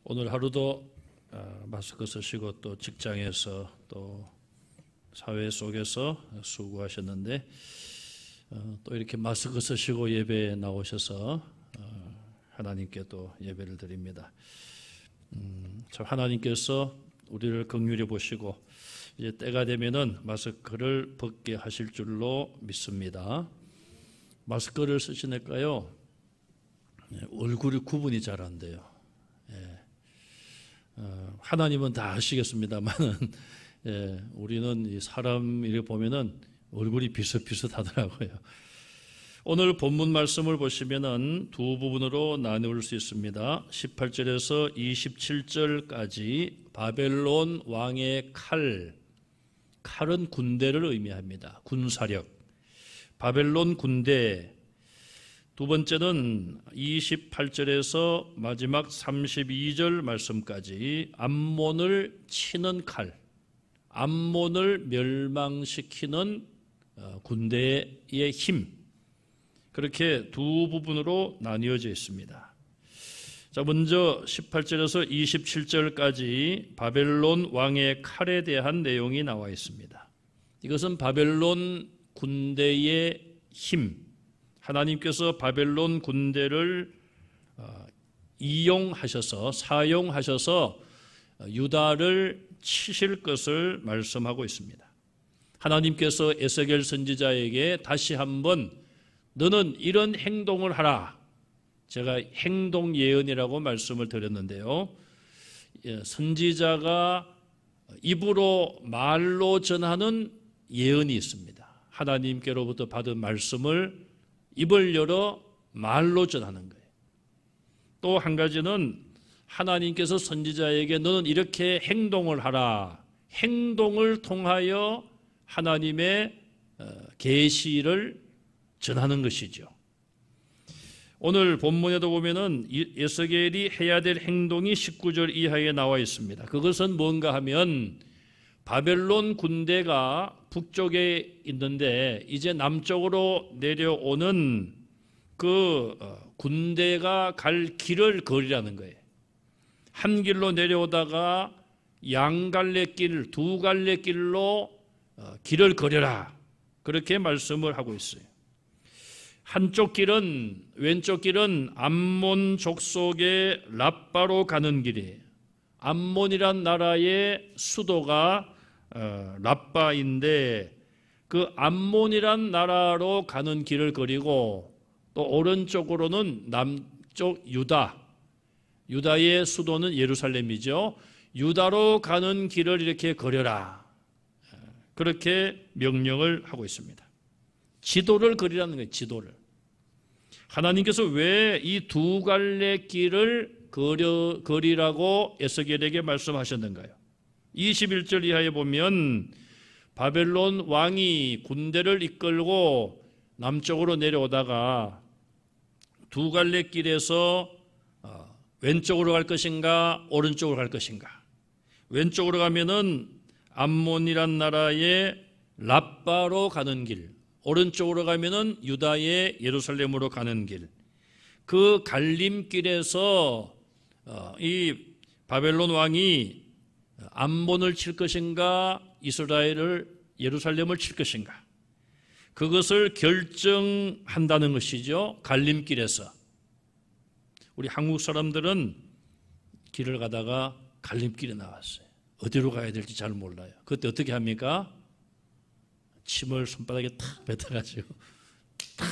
오늘 하루도 마스크 쓰시고 또 직장에서 또 사회 속에서 수고하셨는데 또 이렇게 마스크 쓰시고 예배에 나오셔서 하나님께 또 예배를 드립니다. 참 하나님께서 우리를 긍휼히 보시고 이제 때가 되면은 마스크를 벗게 하실 줄로 믿습니다. 마스크를 쓰시니까요 얼굴이 구분이 잘 안 돼요. 하나님은 다 아시겠습니다만은 우리는 이 사람 이렇게 보면은 얼굴이 비슷비슷하더라고요. 오늘 본문 말씀을 보시면은 두 부분으로 나눌 수 있습니다. 18절에서 27절까지 바벨론 왕의 칼은 군대를 의미합니다. 군사력. 바벨론 군대. 두 번째는 28절에서 마지막 32절 말씀까지 암몬을 치는 칼, 암몬을 멸망시키는 군대의 힘, 그렇게 두 부분으로 나뉘어져 있습니다. 자, 먼저 18절에서 27절까지 바벨론 왕의 칼에 대한 내용이 나와 있습니다. 이것은 바벨론 군대의 힘, 하나님께서 바벨론 군대를 사용하셔서 유다를 치실 것을 말씀하고 있습니다. 하나님께서 에스겔 선지자에게 다시 한번 너는 이런 행동을 하라. 제가 행동 예언이라고 말씀을 드렸는데요. 선지자가 입으로 말로 전하는 예언이 있습니다. 하나님께로부터 받은 말씀을 입을 열어 말로 전하는 거예요. 또 한 가지는 하나님께서 선지자에게 너는 이렇게 행동을 하라. 행동을 통하여 하나님의 계시를 전하는 것이죠. 오늘 본문에도 보면은 에스겔이 해야 될 행동이 19절 이하에 나와 있습니다. 그것은 뭔가 하면 바벨론 군대가 북쪽에 있는데 이제 남쪽으로 내려오는 그 군대가 갈 길을 거리라는 거예요. 한 길로 내려오다가 양갈래길, 두 갈래길로 길을 거려라. 그렇게 말씀을 하고 있어요. 한쪽 길은, 왼쪽 길은 암몬 족속의 랍바로 가는 길이에요. 암몬이란 나라의 수도가 랍바인데 그 암몬이란 나라로 가는 길을 거리고 또 오른쪽으로는 남쪽 유다의 수도는 예루살렘이죠. 유다로 가는 길을 이렇게 거려라. 그렇게 명령을 하고 있습니다. 지도를 그리라는 거예요. 지도를. 하나님께서 왜 이 두 갈래 길을 그리라고 에스겔에게 말씀하셨는가요? 21절 이하에 보면 바벨론 왕이 군대를 이끌고 남쪽으로 내려오다가 두 갈래 길에서 왼쪽으로 갈 것인가 오른쪽으로 갈 것인가. 왼쪽으로 가면은 암몬이란 나라의 랍바로 가는 길, 오른쪽으로 가면은 유다의 예루살렘으로 가는 길. 그 갈림길에서 이 바벨론 왕이 암몬을 칠 것인가 예루살렘을 칠 것인가, 그것을 결정한다는 것이죠. 갈림길에서. 우리 한국 사람들은 길을 가다가 갈림길에 나왔어요. 어디로 가야 될지 잘 몰라요. 그때 어떻게 합니까? 침을 손바닥에 탁 뱉어가지고 탁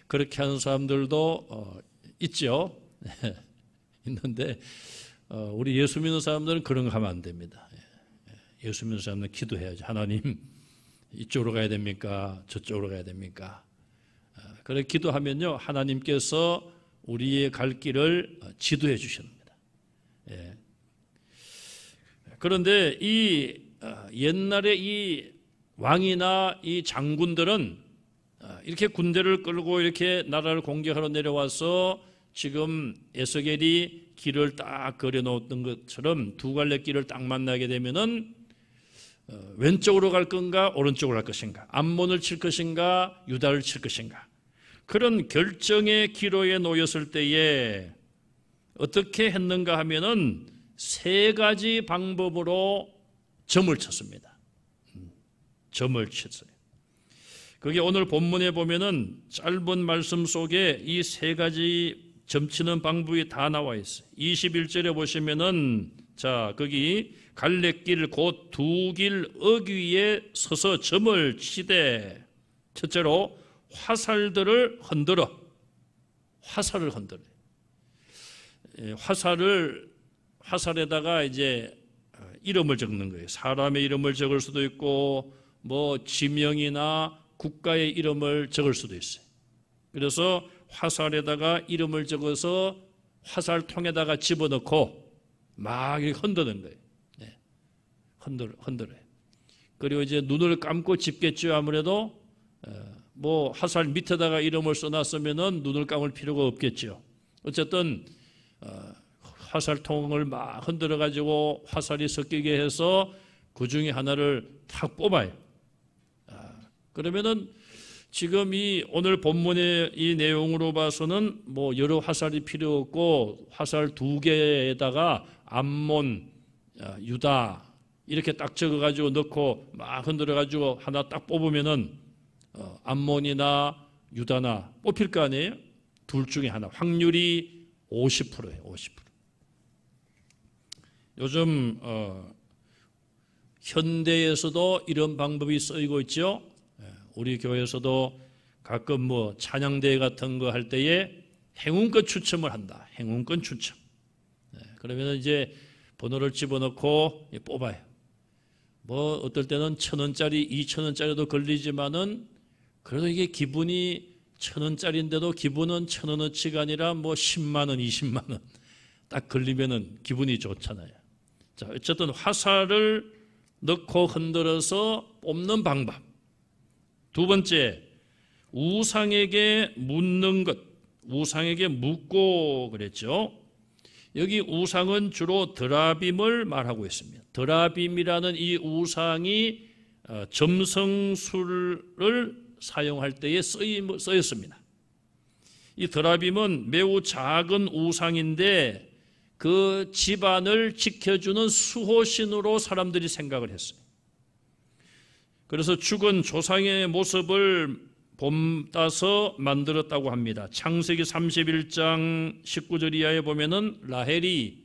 그렇게 하는 사람들도 있죠. 있는데 우리 예수 믿는 사람들은 그런 거 하면 안 됩니다. 예수 믿는 사람들은 기도해야죠. 하나님, 이쪽으로 가야 됩니까? 저쪽으로 가야 됩니까? 그렇게 기도하면요 하나님께서 우리의 갈 길을 지도해 주십니다. 그런데 이 옛날에 이 왕이나 이 장군들은 이렇게 군대를 끌고 이렇게 나라를 공격하러 내려와서 지금 에스겔이 길을 딱 그려놓았던 것처럼 두 갈래 길을 딱 만나게 되면은 왼쪽으로 갈 건가 오른쪽으로 갈 것인가, 암몬을 칠 것인가 유다를 칠 것인가, 그런 결정의 기로에 놓였을 때에 어떻게 했는가 하면은 세 가지 방법으로 점을 쳤습니다. 점을 쳤어요. 그게 오늘 본문에 보면은 짧은 말씀 속에 이 세 가지 점치는 방법이 다 나와 있어요. 21절에 보시면은 자, 거기 갈래길 곧 두 길 어귀에 서서 점을 치되 첫째로 화살들을 흔들어. 화살을 흔들어. 화살에다가 이제 이름을 적는 거예요. 사람의 이름을 적을 수도 있고 뭐 지명이나 국가의 이름을 적을 수도 있어요. 그래서 화살에다가 이름을 적어서 화살통에다가 집어넣고 막 이렇게 흔드는 거예요. 네. 흔들어요. 그리고 이제 눈을 감고 집겠죠. 아무래도 뭐 화살 밑에다가 이름을 써놨으면은 눈을 감을 필요가 없겠죠. 어쨌든 화살통을 막 흔들어 가지고 화살이 섞이게 해서 그 중에 하나를 탁 뽑아요. 그러면은 지금 이 오늘 본문의 이 내용으로 봐서는 뭐 여러 화살이 필요 없고 화살 두 개에다가 암몬, 유다 이렇게 딱 적어가지고 넣고 막 흔들어가지고 하나 딱 뽑으면은 암몬이나 유다나 뽑힐 거 아니에요? 둘 중에 하나. 확률이 50%예요. 50%. 요즘 현대에서도 이런 방법이 쓰이고 있죠. 우리 교회에서도 가끔 뭐 찬양대회 같은 거 할 때에 행운권 추첨을 한다. 행운권 추첨. 그러면 이제 번호를 집어넣고 뽑아요. 뭐 어떨 때는 1,000원짜리, 2,000원짜리도 걸리지만은 그래도 이게 기분이 1,000원짜리인데도 기분은 1,000원어치가 아니라 뭐 10만 원, 20만 원 딱 걸리면은 기분이 좋잖아요. 자, 어쨌든 화살을 넣고 흔들어서 뽑는 방법. 두 번째, 우상에게 묻는 것. 우상에게 묻고 그랬죠. 여기 우상은 주로 드라빔을 말하고 있습니다. 드라빔이라는 이 우상이 점성술을 사용할 때에 쓰였습니다. 이 드라빔은 매우 작은 우상인데 그 집안을 지켜주는 수호신으로 사람들이 생각을 했어요. 그래서 죽은 조상의 모습을 본따서 만들었다고 합니다. 창세기 31장 19절 이하에 보면은 라헬이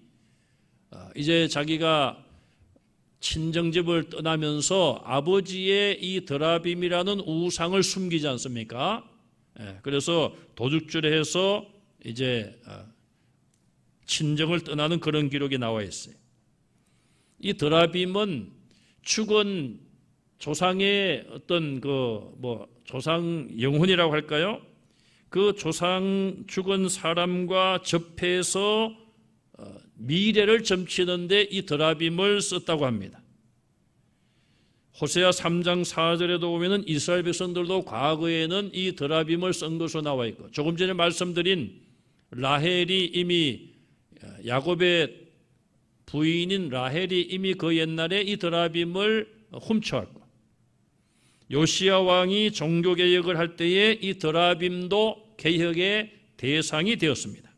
이제 자기가 친정집을 떠나면서 아버지의 이 드라빔이라는 우상을 숨기지 않습니까? 그래서 도둑질을 해서 이제 친정을 떠나는 그런 기록이 나와 있어요. 이 드라빔은 죽은 조상의 어떤 조상 영혼이라고 할까요? 그 조상 죽은 사람과 접해서 미래를 점치는데 이 드라빔을 썼다고 합니다. 호세아 3장 4절에도 보면은 이스라엘 백성들도 과거에는 이 드라빔을 쓴 것으로 나와 있고, 조금 전에 말씀드린 라헬이 이미 야곱의 부인인 라헬이 이미 그 옛날에 이 드라빔을 훔쳐왔고, 요시야 왕이 종교 개혁을 할 때에 이 드라빔도 개혁의 대상이 되었습니다.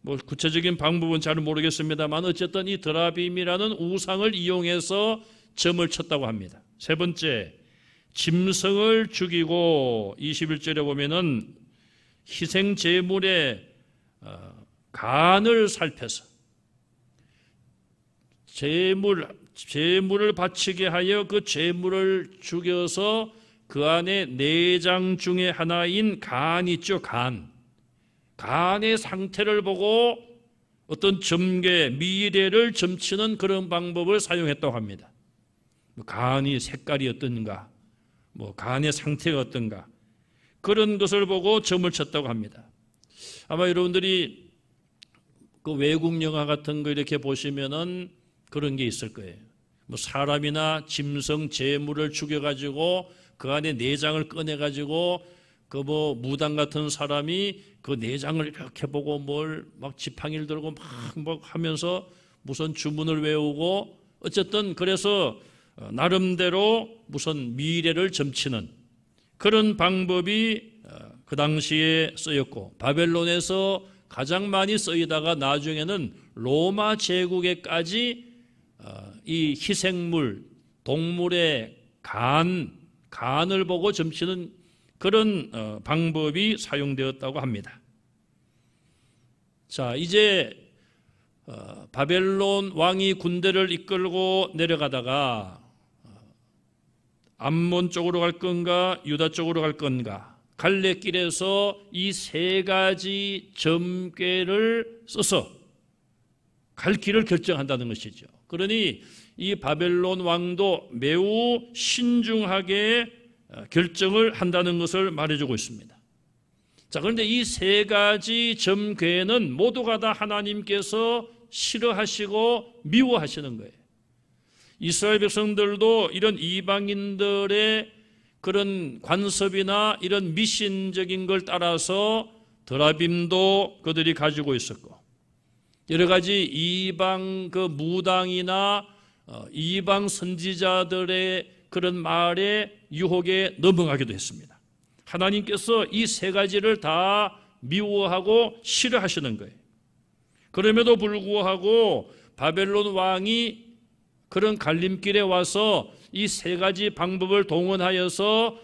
뭐 구체적인 방법은 잘 모르겠습니다만 어쨌든 이 드라빔이라는 우상을 이용해서 점을 쳤다고 합니다. 세 번째, 짐승을 죽이고 21절에 보면은 희생 제물의 간을 살펴서 제물을 바치게 하여 그 제물을 죽여서 그 안에 내장 중에 하나인 간 있죠. 간의 상태를 보고 어떤 점괘, 미래를 점치는 그런 방법을 사용했다고 합니다. 간이 색깔이 어떤가, 뭐 간의 상태가 어떤가, 그런 것을 보고 점을 쳤다고 합니다. 아마 여러분들이 그 외국 영화 같은 거 이렇게 보시면은 그런 게 있을 거예요. 뭐 사람이나 짐승, 재물을 죽여가지고 그 안에 내장을 꺼내가지고 그 뭐 무당 같은 사람이 그 내장을 이렇게 보고 뭘 막 지팡이를 들고 막 하면서 무슨 주문을 외우고 어쨌든 그래서 나름대로 무슨 미래를 점치는 그런 방법이 그 당시에 쓰였고, 바벨론에서 가장 많이 쓰이다가 나중에는 로마 제국에까지 이 희생물, 동물의 간을 보고 점치는 그런 방법이 사용되었다고 합니다. 자, 이제 바벨론 왕이 군대를 이끌고 내려가다가 암몬 쪽으로 갈 건가 유다 쪽으로 갈 건가 갈래길에서 이 세 가지 점괘를 써서 갈 길을 결정한다는 것이죠. 그러니 이 바벨론 왕도 매우 신중하게 결정을 한다는 것을 말해주고 있습니다. 자, 그런데 이 세 가지 점괘는 모두가 다 하나님께서 싫어하시고 미워하시는 거예요. 이스라엘 백성들도 이런 이방인들의 그런 관습이나 이런 미신적인 걸 따라서 드라빔도 그들이 가지고 있었고, 여러 가지 이방 그 무당이나 이방 선지자들의 그런 말에 유혹에 넘어가기도 했습니다. 하나님께서 이 세 가지를 다 미워하고 싫어하시는 거예요. 그럼에도 불구하고 바벨론 왕이 그런 갈림길에 와서 이 세 가지 방법을 동원하여서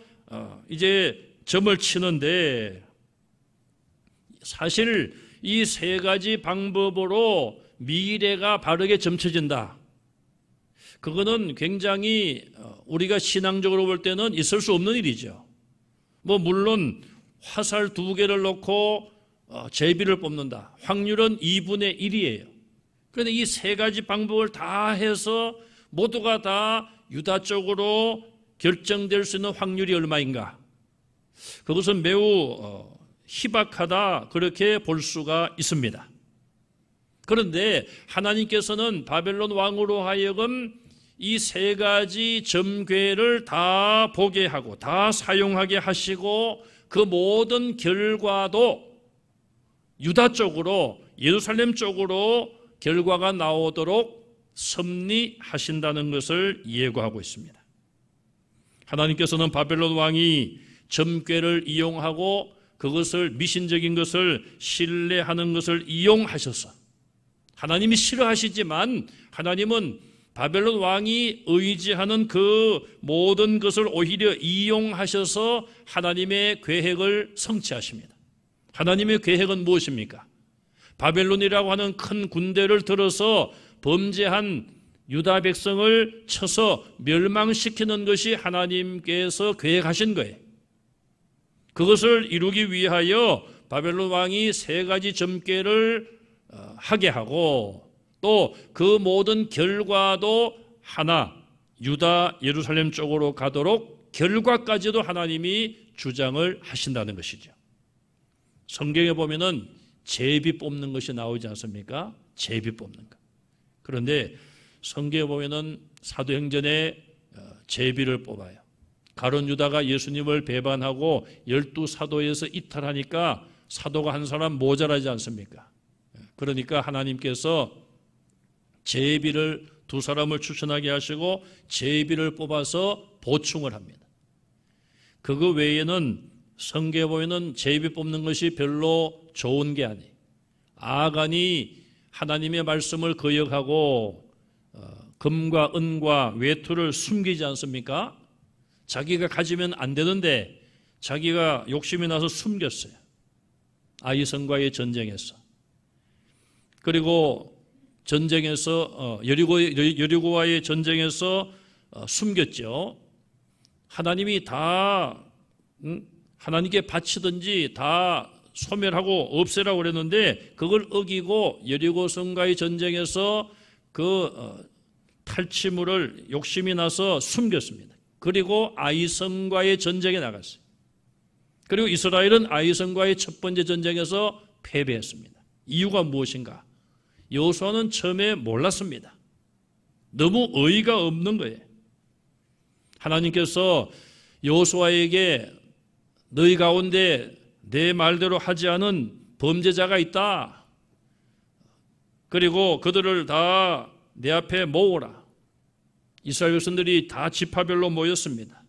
이제 점을 치는데, 사실 이 세 가지 방법으로 미래가 바르게 점쳐진다, 그거는 굉장히 우리가 신앙적으로 볼 때는 있을 수 없는 일이죠. 물론 화살 2개를 놓고 제비를 뽑는다, 확률은 2분의 1이에요. 그런데 이 세 가지 방법을 다 해서 모두가 다 유다 쪽으로 결정될 수 있는 확률이 얼마인가? 그것은 매우 희박하다, 그렇게 볼 수가 있습니다. 그런데 하나님께서는 바벨론 왕으로 하여금 이 세 가지 점괘를 다 보게 하고 다 사용하게 하시고, 그 모든 결과도 유다 쪽으로, 예루살렘 쪽으로 결과가 나오도록 섭리하신다는 것을 예고하고 있습니다. 하나님께서는 바벨론 왕이 점괘를 이용하고 그것을, 미신적인 것을 신뢰하는 것을 이용하셔서, 하나님이 싫어하시지만 하나님은 바벨론 왕이 의지하는 그 모든 것을 오히려 이용하셔서 하나님의 계획을 성취하십니다. 하나님의 계획은 무엇입니까? 바벨론이라고 하는 큰 군대를 들어서 범죄한 유다 백성을 쳐서 멸망시키는 것이 하나님께서 계획하신 거예요. 그것을 이루기 위하여 바벨론 왕이 세 가지 점괘를 하게 하고, 또 그 모든 결과도 하나, 유다, 예루살렘 쪽으로 가도록 결과까지도 하나님이 주장을 하신다는 것이죠. 성경에 보면은 제비 뽑는 것이 나오지 않습니까? 제비 뽑는 것. 그런데 성경에 보면은 사도행전에 제비를 뽑아요. 가룟 유다가 예수님을 배반하고 12사도에서 이탈하니까 사도가 한 사람 모자라지 않습니까? 그러니까 하나님께서 제비를 2사람을 추천하게 하시고 제비를 뽑아서 보충을 합니다. 그거 외에는 성경에 보이는 제비 뽑는 것이 별로 좋은 게 아니에요. 아간이 하나님의 말씀을 거역하고 금과 은과 외투를 숨기지 않습니까? 자기가 가지면 안 되는데 자기가 욕심이 나서 숨겼어요. 아이성과의 전쟁에서. 그리고 전쟁에서 여리고와의 전쟁에서 숨겼죠. 하나님이 다 하나님께 바치든지 다 소멸하고 없애라고 그랬는데 그걸 어기고 여리고성과의 전쟁에서 그 탈취물을 욕심이 나서 숨겼습니다. 그리고 아이성과의 전쟁에 나갔어요. 그리고 이스라엘은 아이성과의 첫 번째 전쟁에서 패배했습니다. 이유가 무엇인가? 여호수아는 처음에 몰랐습니다. 너무 어이가 없는 거예요. 하나님께서 여호수아에게 너희 가운데 내 말대로 하지 않은 범죄자가 있다. 그리고 그들을 다 내 앞에 모으라. 이스라엘 백성들이 다 지파별로 모였습니다.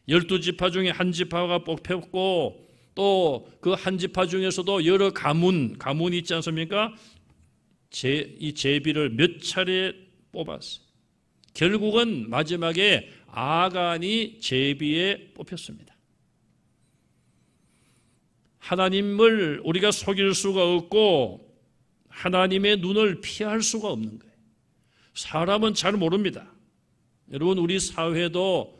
12지파 중에 한 지파가 뽑혔고 또 그 한 지파 중에서도 여러 가문이 있지 않습니까? 이 제비를 몇 차례 뽑았어요. 결국은 마지막에 아간이 제비에 뽑혔습니다. 하나님을 우리가 속일 수가 없고 하나님의 눈을 피할 수가 없는 거예요. 사람은 잘 모릅니다. 여러분, 우리 사회도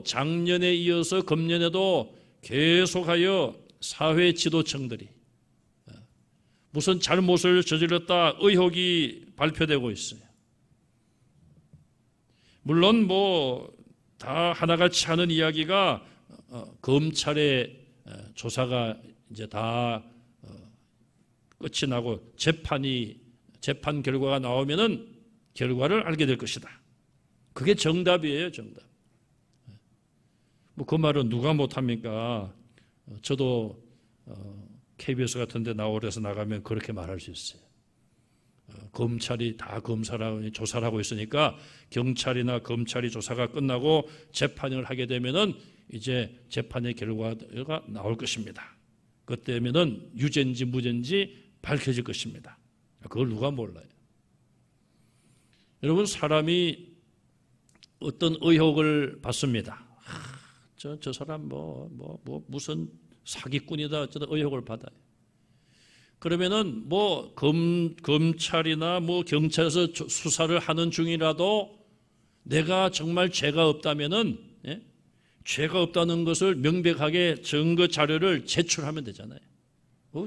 작년에 이어서 금년에도 계속하여 사회 지도층들이 무슨 잘못을 저질렀다 의혹이 발표되고 있어요. 물론 다 하나같이 하는 이야기가 검찰의 조사가 이제 다 끝이 나고 재판 결과가 나오면은 결과를 알게 될 것이다. 그게 정답이에요, 정답. 그 말은 누가 못합니까? 저도 KBS 같은 데 나오래서 나가면 그렇게 말할 수 있어요. 검찰이 다 조사를 하고 있으니까 경찰이나 검찰이 조사가 끝나고 재판을 하게 되면은 이제 재판의 결과가 나올 것입니다. 그때면은 유죄인지 무죄인지 밝혀질 것입니다. 그걸 누가 몰라요? 여러분, 사람이 어떤 의혹을 받습니다. 저 사람 무슨 사기꾼이다 어쩌다 의혹을 받아요. 그러면은 검찰이나 경찰에서 수사를 하는 중이라도 내가 정말 죄가 없다면은 죄가 없다는 것을 명백하게 증거 자료를 제출하면 되잖아요.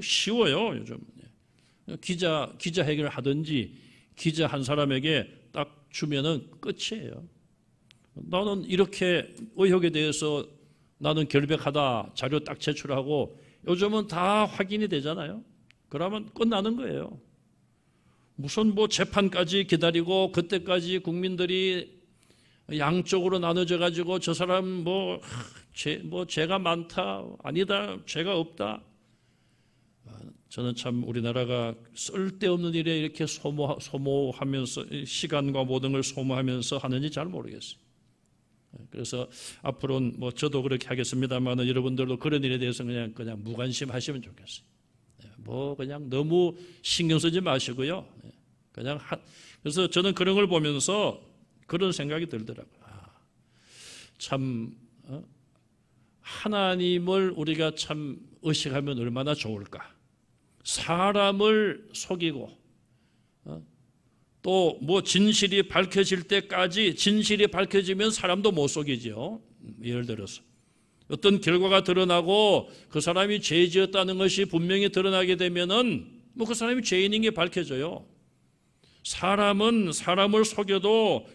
쉬워요, 요즘. 기자회견을 하든지 기자 한 사람에게 딱 주면은 끝이에요. 나는 이렇게 의혹에 대해서 나는 결백하다 자료 딱 제출하고 요즘은 다 확인이 되잖아요. 그러면 끝나는 거예요. 무슨 재판까지 기다리고 그때까지 국민들이 양쪽으로 나눠져 가지고 저 사람 죄가 많다 아니다 죄가 없다. 저는 참 우리나라가 쓸데없는 일에 이렇게 소모하면서 시간과 모든 걸 소모하면서 하는지 잘 모르겠어요. 그래서 앞으로는 저도 그렇게 하겠습니다만 여러분들도 그런 일에 대해서 그냥 무관심하시면 좋겠어요. 그냥 너무 신경 쓰지 마시고요. 그래서 저는 그런 걸 보면서 그런 생각이 들더라고요. 참 하나님을 우리가 참 의식하면 얼마나 좋을까. 사람을 속이고 또 진실이 밝혀질 때까지 진실이 밝혀지면 사람도 못 속이죠. 예를 들어서 어떤 결과가 드러나고 그 사람이 죄 지었다는 것이 분명히 드러나게 되면은 그 사람이 죄인인 게 밝혀져요. 사람은 사람을 속여도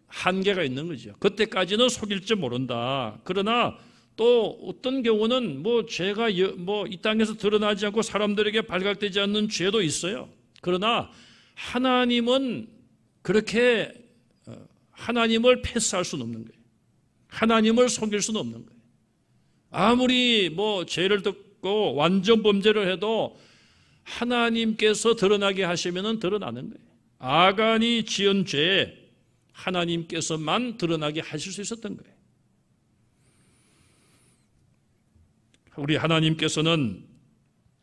한계가 있는 거죠. 그때까지는 속일지 모른다. 그러나 또 어떤 경우는 죄가 이 땅에서 드러나지 않고 사람들에게 발각되지 않는 죄도 있어요. 그러나 하나님은 그렇게 하나님을 패스할 수는 없는 거예요. 하나님을 속일 수는 없는 거예요. 아무리 죄를 듣고 완전 범죄를 해도 하나님께서 드러나게 하시면은 드러나는 거예요. 아간이 지은 죄 하나님께서만 드러나게 하실 수 있었던 거예요. 우리 하나님께서는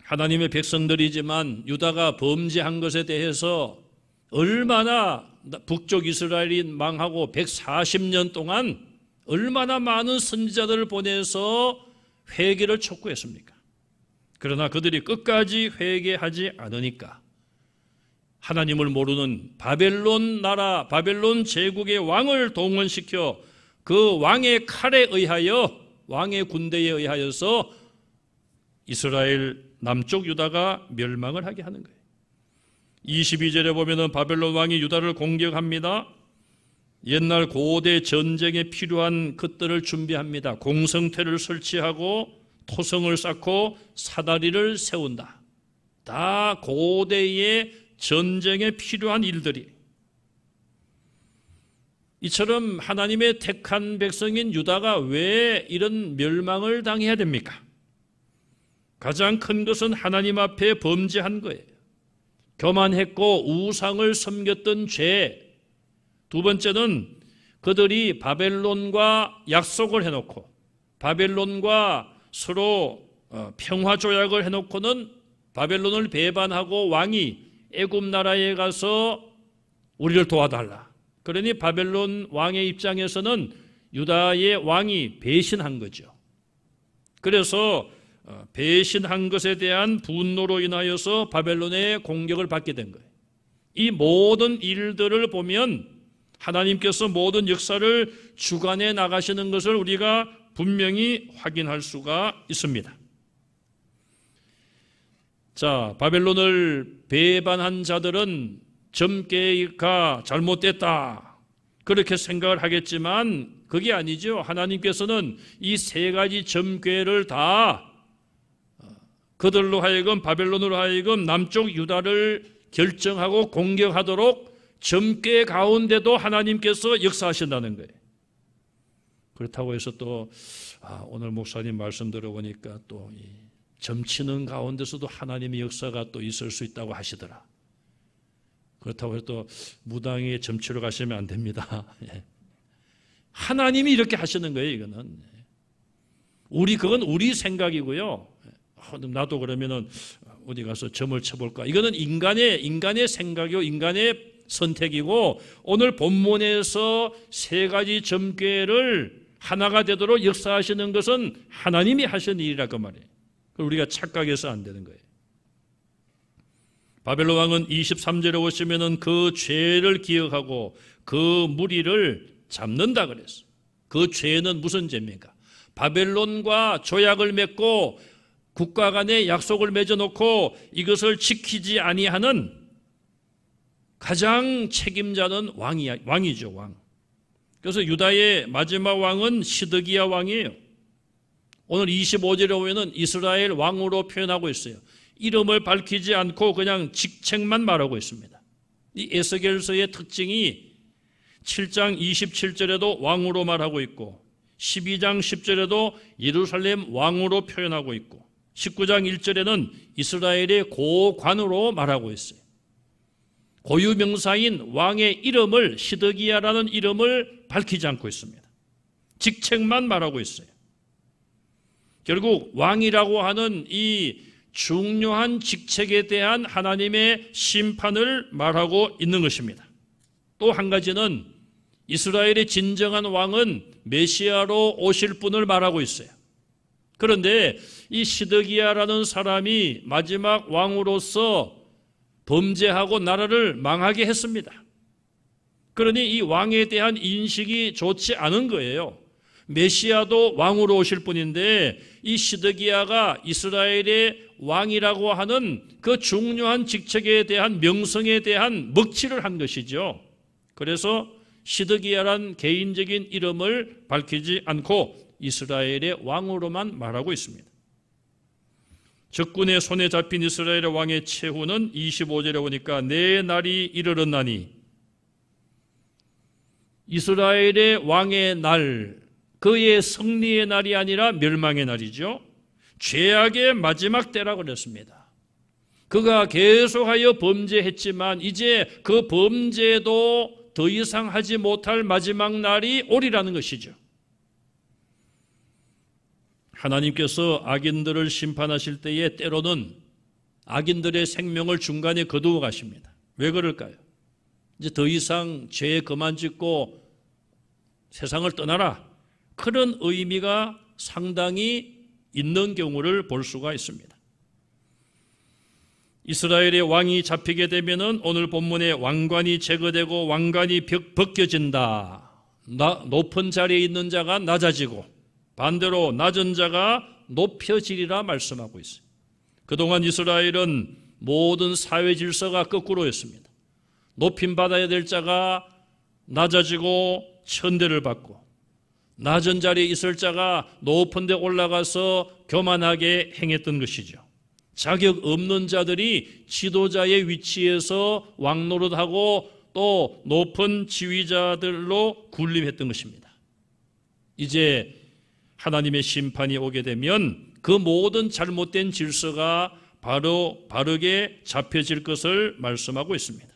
하나님의 백성들이지만 유다가 범죄한 것에 대해서 얼마나 북쪽 이스라엘이 망하고 140년 동안 얼마나 많은 선지자들을 보내서 회개를 촉구했습니까? 그러나 그들이 끝까지 회개하지 않으니까 하나님을 모르는 바벨론 나라, 바벨론 제국의 왕을 동원시켜 그 왕의 칼에 의하여, 왕의 군대에 의하여서 이스라엘 남쪽 유다가 멸망을 하게 하는 거예요. 22절에 보면은 바벨론 왕이 유다를 공격합니다. 옛날 고대 전쟁에 필요한 것들을 준비합니다. 공성태를 설치하고 토성을 쌓고 사다리를 세운다. 다 고대의 전쟁에 필요한 일들이. 이처럼 하나님의 택한 백성인 유다가 왜 이런 멸망을 당해야 됩니까? 가장 큰 것은 하나님 앞에 범죄한 거예요. 교만했고 우상을 섬겼던 죄. 두 번째는 그들이 바벨론과 약속을 해놓고 바벨론과 서로 평화 조약을 해놓고는 바벨론을 배반하고 왕이 애굽 나라에 가서 우리를 도와달라. 그러니 바벨론 왕의 입장에서는 유다의 왕이 배신한 거죠. 그래서 배신한 것에 대한 분노로 인하여서 바벨론의 공격을 받게 된 거예요. 이 모든 일들을 보면 하나님께서 모든 역사를 주관해 나가시는 것을 우리가 분명히 확인할 수가 있습니다. 자, 바벨론을 배반한 자들은 점괘가 잘못됐다, 그렇게 생각을 하겠지만 그게 아니죠. 하나님께서는 이 세 가지 점괘를 다 그들로 하여금, 바벨론으로 하여금 남쪽 유다를 결정하고 공격하도록 점괘 가운데도 하나님께서 역사하신다는 거예요. 그렇다고 해서 또 오늘 목사님 말씀 들어보니까 또 점치는 가운데서도 하나님의 역사가 또 있을 수 있다고 하시더라. 그렇다고 해서 또 무당에 점치러 가시면 안 됩니다. 하나님이 이렇게 하시는 거예요. 이거는 그건 우리 생각이고요. 나도 그러면은 어디 가서 점을 쳐볼까? 이거는 인간의 생각이고 인간의 선택이고, 오늘 본문에서 세 가지 점괘를 하나가 되도록 역사하시는 것은 하나님이 하신 일이라고 말이에요. 우리가 착각해서 안 되는 거예요. 바벨론 왕은 23절에 보시면은 그 죄를 기억하고 그 무리를 잡는다 그랬어요. 그 죄는 무슨 죄입니까? 바벨론과 조약을 맺고 국가 간에 약속을 맺어놓고 이것을 지키지 아니하는 가장 책임자는 왕이죠, 왕. 그래서 유다의 마지막 왕은 시드기야 왕이에요. 오늘 25절에 보면은 이스라엘 왕으로 표현하고 있어요. 이름을 밝히지 않고 그냥 직책만 말하고 있습니다. 이 에스겔서의 특징이 7장 27절에도 왕으로 말하고 있고 12장 10절에도 예루살렘 왕으로 표현하고 있고 19장 1절에는 이스라엘의 고관으로 말하고 있어요. 고유명사인 왕의 이름을, 시드기야라는 이름을 밝히지 않고 있습니다. 직책만 말하고 있어요. 결국 왕이라고 하는 이 중요한 직책에 대한 하나님의 심판을 말하고 있는 것입니다. 또 한 가지는 이스라엘의 진정한 왕은 메시아로 오실 분을 말하고 있어요. 그런데 이 시드기야라는 사람이 마지막 왕으로서 범죄하고 나라를 망하게 했습니다. 그러니 이 왕에 대한 인식이 좋지 않은 거예요. 메시아도 왕으로 오실 분인데 이 시드기야가 이스라엘의 왕이라고 하는 그 중요한 직책에 대한 명성에 대한 먹칠을 한 것이죠. 그래서 시드기야란 개인적인 이름을 밝히지 않고 이스라엘의 왕으로만 말하고 있습니다. 적군의 손에 잡힌 이스라엘의 왕의 최후는 25절에 보니까 내 날이 이르렀나니, 이스라엘의 왕의 날, 그의 승리의 날이 아니라 멸망의 날이죠. 죄악의 마지막 때라고 그랬습니다. 그가 계속하여 범죄했지만 이제 그 범죄도 더 이상 하지 못할 마지막 날이 오리라는 것이죠. 하나님께서 악인들을 심판하실 때에 때로는 악인들의 생명을 중간에 거두어 가십니다. 왜 그럴까요? 이제 더 이상 죄 그만 짓고 세상을 떠나라, 그런 의미가 상당히 있는 경우를 볼 수가 있습니다. 이스라엘의 왕이 잡히게 되면은 오늘 본문에 왕관이 제거되고 왕관이 벗겨진다. 높은 자리에 있는 자가 낮아지고 반대로 낮은 자가 높여지리라 말씀하고 있어요. 그동안 이스라엘은 모든 사회 질서가 거꾸로였습니다. 높임 받아야 될 자가 낮아지고 천대를 받고, 낮은 자리에 있을 자가 높은 데 올라가서 교만하게 행했던 것이죠. 자격 없는 자들이 지도자의 위치에서 왕노릇하고 또 높은 지휘자들로 군림했던 것입니다. 이제 하나님의 심판이 오게 되면 그 모든 잘못된 질서가 바르게 잡혀질 것을 말씀하고 있습니다.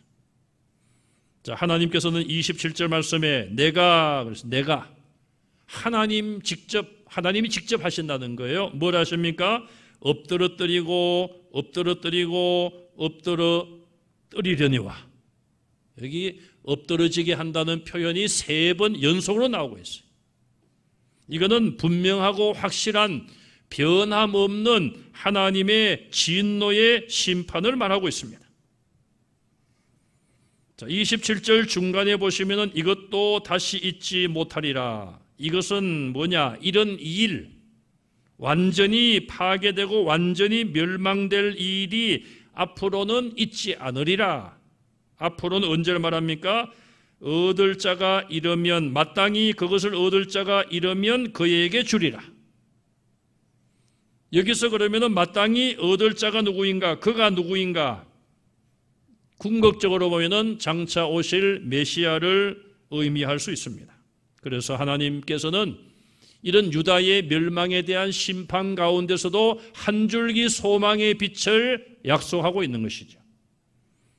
자, 하나님께서는 27절 말씀에 내가 하나님이 직접 하신다는 거예요. 뭘 하십니까? 엎드러뜨리고 엎드러뜨리려니와. 여기 엎드러지게 한다는 표현이 3번 연속으로 나오고 있어요. 이거는 분명하고 확실한 변함없는 하나님의 진노의 심판을 말하고 있습니다. 자, 27절 중간에 보시면은 이것도 다시 잊지 못하리라. 이것은 뭐냐? 이런 일, 완전히 파괴되고 완전히 멸망될 일이 앞으로는 있지 않으리라. 앞으로는 언제를 말합니까? 얻을 자가 이르면, 마땅히 그것을 얻을 자가 이르면 그에게 주리라. 여기서 그러면은 마땅히 얻을 자가 누구인가? 그가 누구인가? 궁극적으로 보면은 장차 오실 메시아를 의미할 수 있습니다. 그래서 하나님께서는 이런 유다의 멸망에 대한 심판 가운데서도 한 줄기 소망의 빛을 약속하고 있는 것이죠.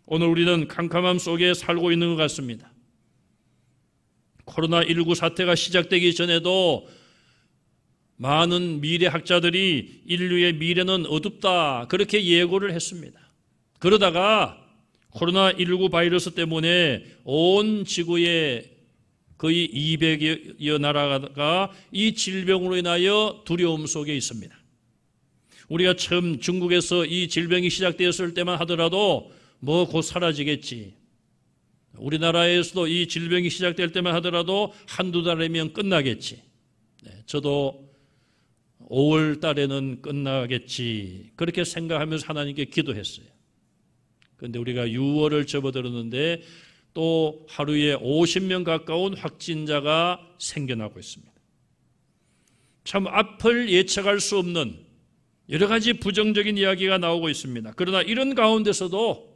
오늘 우리는 캄캄함 속에 살고 있는 것 같습니다. 코로나19 사태가 시작되기 전에도 많은 미래학자들이 인류의 미래는 어둡다, 그렇게 예고를 했습니다. 그러다가 코로나19 바이러스 때문에 온 지구의 거의 200여 나라가 이 질병으로 인하여 두려움 속에 있습니다. 우리가 처음 중국에서 이 질병이 시작되었을 때만 하더라도 뭐 곧 사라지겠지. 우리나라에서도 이 질병이 시작될 때만 하더라도 한두 달이면 끝나겠지. 저도 5월 달에는 끝나겠지. 그렇게 생각하면서 하나님께 기도했어요. 그런데 우리가 6월을 접어들었는데 또 하루에 50명 가까운 확진자가 생겨나고 있습니다. 참 앞을 예측할 수 없는 여러 가지 부정적인 이야기가 나오고 있습니다. 그러나 이런 가운데서도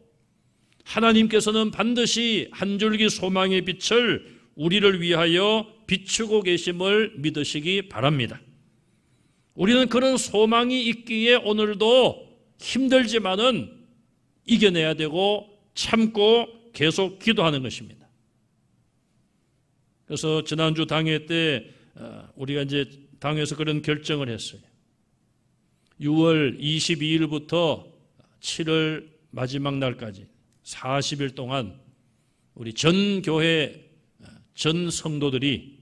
하나님께서는 반드시 한 줄기 소망의 빛을 우리를 위하여 비추고 계심을 믿으시기 바랍니다. 우리는 그런 소망이 있기에 오늘도 힘들지만은 이겨내야 되고 참고 계속 기도하는 것입니다. 그래서 지난주 당회 때 우리가 이제 당회에서 그런 결정을 했어요. 6월 22일부터 7월 마지막 날까지 40일 동안 우리 전 교회 전 성도들이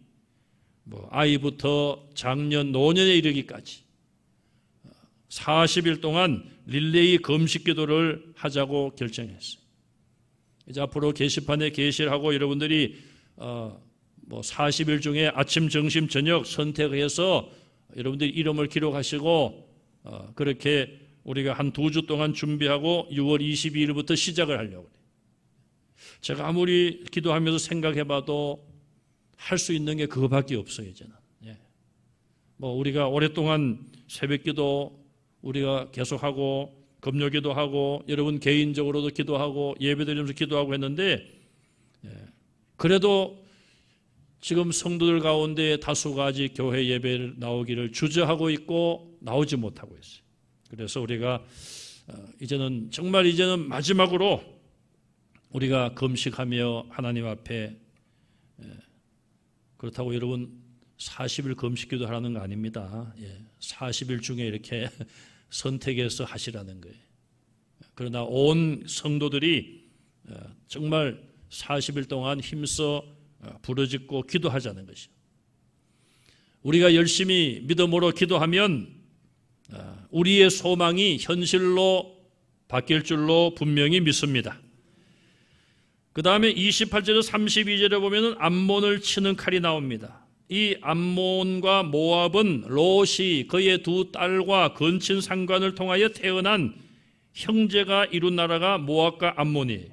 아이부터 장년 노년에 이르기까지 40일 동안 릴레이 금식 기도를 하자고 결정했어요. 이제 앞으로 게시판에 게시를 하고 여러분들이 40일 중에 아침, 점심, 저녁 선택해서 여러분들이 이름을 기록하시고 그렇게 우리가 한 2주 동안 준비하고 6월 22일부터 시작을 하려고 해요. 제가 아무리 기도하면서 생각해봐도 할 수 있는 게 그거밖에 없어요, 이제는. 우리가 오랫동안 새벽기도 우리가 계속하고 금요기도 하고 여러분 개인적으로도 기도하고 예배드리면서 기도하고 했는데 그래도 지금 성도들 가운데 다수가 아직 교회 예배를 나오기를 주저하고 있고 나오지 못하고 있어요. 그래서 우리가 이제는 정말 이제는 마지막으로 우리가 금식하며 하나님 앞에 그렇다고 여러분 40일 금식기도 하라는 거 아닙니다. 40일 중에 이렇게 선택해서 하시라는 거예요. 그러나 온 성도들이 정말 40일 동안 힘써 부르짖고 기도하자는 것이죠. 우리가 열심히 믿음으로 기도하면 우리의 소망이 현실로 바뀔 줄로 분명히 믿습니다. 그 다음에 28절에서 32절에 보면 암몬을 치는 칼이 나옵니다. 이 암몬과 모압은 롯이 그의 2 딸과 근친 상관을 통하여 태어난 형제가 이룬 나라가 모압과 암몬이에요.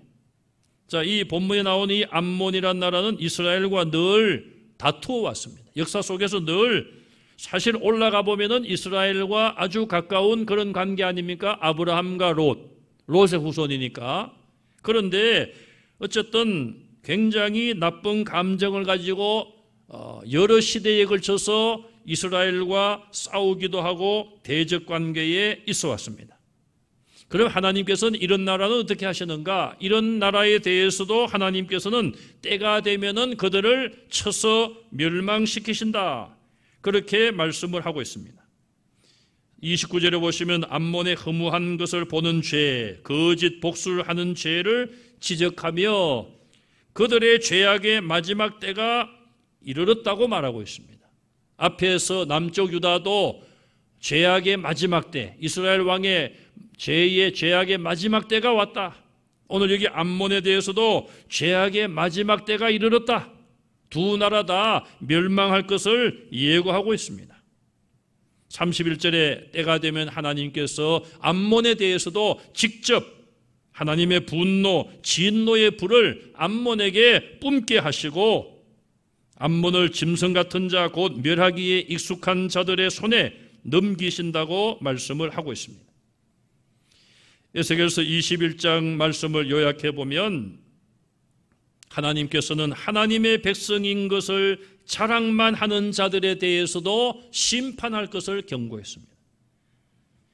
자, 이 본문에 나온 이 암몬이란 나라는 이스라엘과 늘 다투어 왔습니다. 역사 속에서 늘 사실 올라가 보면은 이스라엘과 아주 가까운 그런 관계 아닙니까? 아브라함과 롯의 후손이니까. 그런데 어쨌든 굉장히 나쁜 감정을 가지고 여러 시대에 걸쳐서 이스라엘과 싸우기도 하고 대적 관계에 있어 왔습니다. 그럼 하나님께서는 이런 나라는 어떻게 하시는가? 이런 나라에 대해서도 하나님께서는 때가 되면은 그들을 쳐서 멸망시키신다. 그렇게 말씀을 하고 있습니다. 29절에 보시면 암몬의 허무한 것을 보는 죄, 거짓 복수를 하는 죄를 지적하며 그들의 죄악의 마지막 때가 이르렀다고 말하고 있습니다. 앞에서 남쪽 유다도 죄악의 마지막 때, 이스라엘 왕의 제2의 죄악의 마지막 때가 왔다. 오늘 여기 암몬에 대해서도 죄악의 마지막 때가 이르렀다. 두 나라 다 멸망할 것을 예고하고 있습니다. 31절에 때가 되면 하나님께서 암몬에 대해서도 직접 하나님의 분노, 진노의 불을 암몬에게 뿜게 하시고 암몬을 짐승 같은 자 곧 멸하기에 익숙한 자들의 손에 넘기신다고 말씀을 하고 있습니다. 에스겔서 21장 말씀을 요약해 보면 하나님께서는 하나님의 백성인 것을 자랑만 하는 자들에 대해서도 심판할 것을 경고했습니다.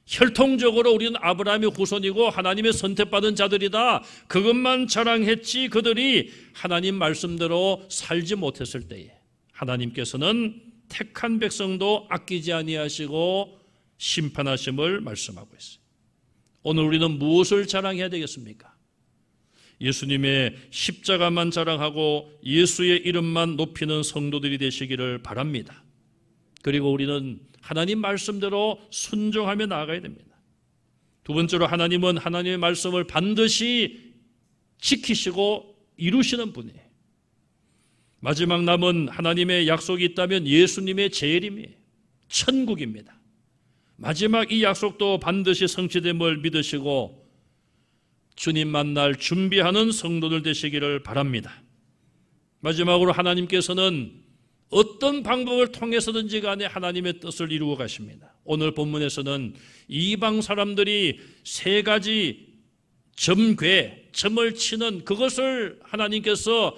혈통적으로 우리는 아브라함의 후손이고 하나님의 선택받은 자들이다. 그것만 자랑했지 그들이 하나님 말씀대로 살지 못했을 때에 하나님께서는 택한 백성도 아끼지 아니하시고 심판하심을 말씀하고 있어요. 오늘 우리는 무엇을 자랑해야 되겠습니까? 예수님의 십자가만 자랑하고 예수의 이름만 높이는 성도들이 되시기를 바랍니다. 그리고 우리는 하나님 말씀대로 순종하며 나아가야 됩니다. 두 번째로 하나님은 하나님의 말씀을 반드시 지키시고 이루시는 분이에요. 마지막 남은 하나님의 약속이 있다면 예수님의 재림이에요. 천국입니다. 마지막 이 약속도 반드시 성취됨을 믿으시고 주님 만날 준비하는 성도들 되시기를 바랍니다. 마지막으로 하나님께서는 어떤 방법을 통해서든지 간에 하나님의 뜻을 이루어 가십니다. 오늘 본문에서는 이방 사람들이 세 가지 점을 치는 그것을 하나님께서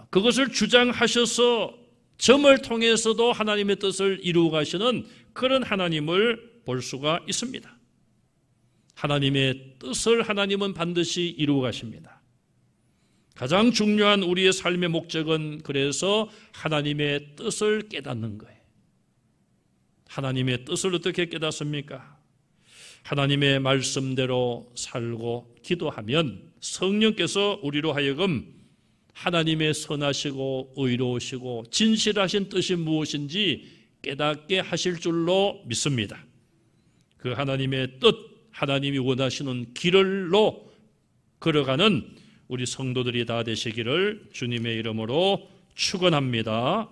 그것을 주장하셔서 점을 통해서도 하나님의 뜻을 이루어 가시는 그런 하나님을 볼 수가 있습니다. 하나님의 뜻을 하나님은 반드시 이루어 가십니다. 가장 중요한 우리의 삶의 목적은 그래서 하나님의 뜻을 깨닫는 거예요. 하나님의 뜻을 어떻게 깨닫습니까? 하나님의 말씀대로 살고 기도하면 성령께서 우리로 하여금 하나님의 선하시고 의로우시고 진실하신 뜻이 무엇인지 깨닫게 하실 줄로 믿습니다. 그 하나님의 뜻, 하나님이 원하시는 길로 걸어가는 우리 성도들이 다 되시기를 주님의 이름으로 축원합니다.